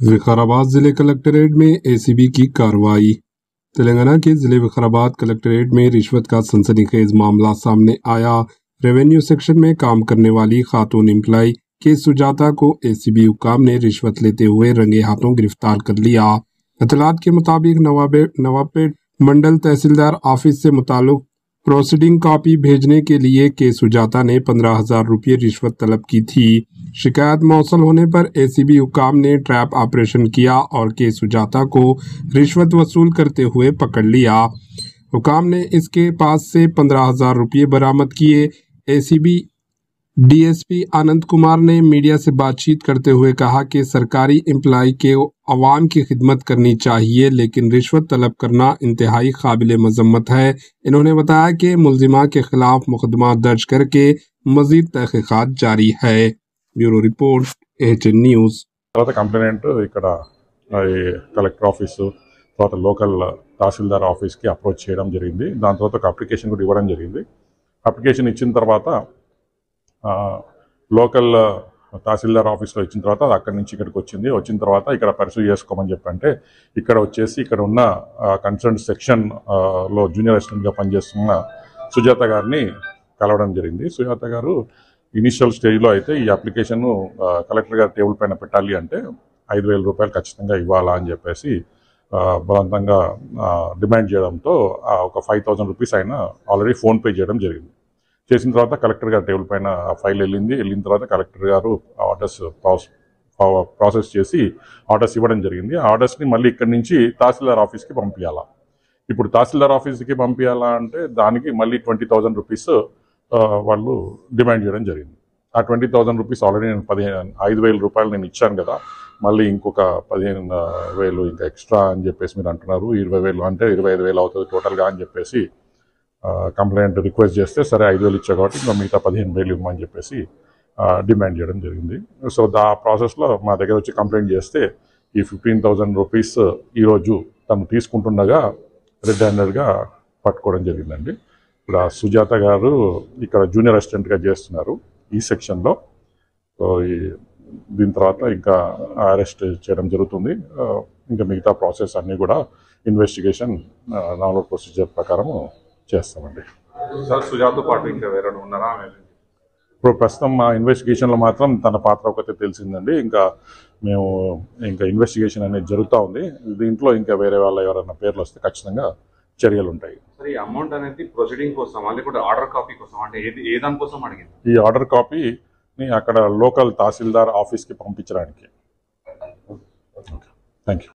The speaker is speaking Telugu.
विकाराबाद जिले कलेक्ट्रेट में एसीबी की कार्रवाई। तेलंगाना के जिले विकाराबाद कलेक्ट्रेट में रिश्वत का सनसनीखेज मामला सामने आया। रेवेन्यू सेक्शन में काम करने वाली खातून एम्प्लॉय के सुजाता को एसीबी हुक्काम ने रिश्वत लेते हुए रंगे हाथों गिरफ्तार कर लिया। इत्तलात के मुताबिक नवाबपेट मंडल तहसीलदार ऑफिस से मुताल्लिक प्रोसीडिंग कॉपी भेजने के लिए के सुजाता ने 15,000 रुपये रिश्वत तलब की थी। शिकायत मौसल होने पर एसीबी हुक्काम ने ट्रैप ऑपरेशन किया और के सुजाता को रिश्वत वसूल करते हुए पकड़ लिया। हुक्काम ने इसके पास से 15,000 रुपये बरामद किए। एसीबी डीएसपी आनंद कुमार ने मीडिया से बातचीत करते हुए कहा कि सरकारी एम्प्लॉय के अवाम की खिदमत करनी चाहिए, लेकिन रिश्वत तलब करना इंतहाई काबिल मजम्मत है। इन्होंने बताया कि मुलजिमा के खिलाफ मुकदमा दर्ज करके मजीद तहकीकात जारी है। Bureau report AHN news. Complainant इकड़ा कलेक्टर ऑफिस తర్వాత లోకల్ తహసీల్దార్ ఆఫీస్కి అప్రోచ్ చేయడం జరిగింది। దాని తర్వాత ఒక అప్లికేషన్ కూడా ఇవ్వడం జరిగింది। అప్లికేషన్ ఇచ్చిన తర్వాత లోకల్ తహసీల్దార్ ఆఫీస్లో ఇచ్చిన తర్వాత అది అక్కడి నుంచి ఇక్కడికి వచ్చిన తర్వాత ఇక్కడ పర్సూ చేసుకోమని చెప్పంటే ఇక్కడ వచ్చేసి ఇక్కడ ఉన్న కన్సర్న్ సెక్షన్లో జూనియర్ అసిస్టెంట్గా పనిచేస్తున్న సుజాత గారిని కలవడం జరిగింది। సుజాత గారు ఇనిషియల్ స్టేజ్లో అయితే ఈ అప్లికేషన్ కలెక్టర్ గారి టేబుల్ పైన పెట్టాలి అంటే 5,000 రూపాయలు ఖచ్చితంగా ఇవ్వాలా అని చెప్పేసి బలవంతంగా డిమాండ్ చేయడంతో ఒక 5,000 రూపీస్ ఆయన ఆల్రెడీ ఫోన్పే చేయడం జరిగింది। చేసిన తర్వాత కలెక్టర్ గారి టేబుల్ పైన ఫైల్ వెళ్ళిన తర్వాత కలెక్టర్ గారు ఆర్డర్స్ ప్రాసెస్ చేసి ఆర్డర్స్ ఇవ్వడం జరిగింది। ఆ ఆర్డర్స్ని మళ్ళీ ఇక్కడి నుంచి తహసీల్దార్ ఆఫీస్కి పంపించాలా। ఇప్పుడు తహసీల్దార్ ఆఫీస్కి పంపించాలా అంటే దానికి మళ్ళీ 20,000 రూపీస్ వాళ్ళు డిమాండ్ చేయడం జరిగింది। ఆ 20,000 రూపీస్ ఆల్రెడీ నేను 5,000 రూపాయలు నేను ఇచ్చాను కదా, మళ్ళీ ఇంకొక 15,000 ఇంకా ఎక్స్ట్రా అని చెప్పేసి మీరు అంటున్నారు, 20,000 అంటే 25,000 అవుతుంది టోటల్గా అని చెప్పేసి కంప్లైంట్ రిక్వెస్ట్ చేస్తే సరే 5,000 ఇచ్చా కాబట్టి ఇంకా మిగతా 15,000 ఇవ్వమని చెప్పేసి డిమాండ్ చేయడం జరిగింది। సో ఆ ప్రాసెస్లో మా దగ్గర వచ్చి కంప్లైంట్ చేస్తే ఈ 15,000 రూపీస్ ఈరోజు తను తీసుకుంటుండగా రెడ్ హ్యాండెడ్గా పట్టుకోవడం జరిగిందండి। ఇప్పుడు ఆ సుజాత గారు ఇక్కడ జూనియర్ అసిస్టెంట్గా చేస్తున్నారు ఈ సెక్షన్లో। సో దీని తర్వాత ఇంకా అరెస్ట్ చేయడం జరుగుతుంది। ఇంకా మిగతా ప్రాసెస్ అన్నీ కూడా ఇన్వెస్టిగేషన్ నార్మల్ ప్రొసీజర్ ప్రకారం చేస్తామండి। సార్ సుజాత పాటు ఇంకా వేరే ఉన్నారా? ఇప్పుడు ప్రస్తుతం మా ఇన్వెస్టిగేషన్లో మాత్రం తన పాత్ర ఒకటే తెలిసిందండి। మేము ఇన్వెస్టిగేషన్ అనేది జరుగుతూ ఉంది। దీంట్లో ఇంకా వేరే వాళ్ళ ఎవరైనా పేర్లు వస్తే ఖచ్చితంగా చర్యలు ఉంటాయి। సార్ ఈ అమౌంట్ అనేది ప్రొసీడింగ్ కోసం లేకపోతే ఆర్డర్ కాపీ కోసం అంటే ఏ దానికోసం అడిగింది? ఈ ఆర్డర్ కాపీని అక్కడ లోకల్ తహసీల్దార్ ఆఫీస్కి పంపించడానికి। Thank you.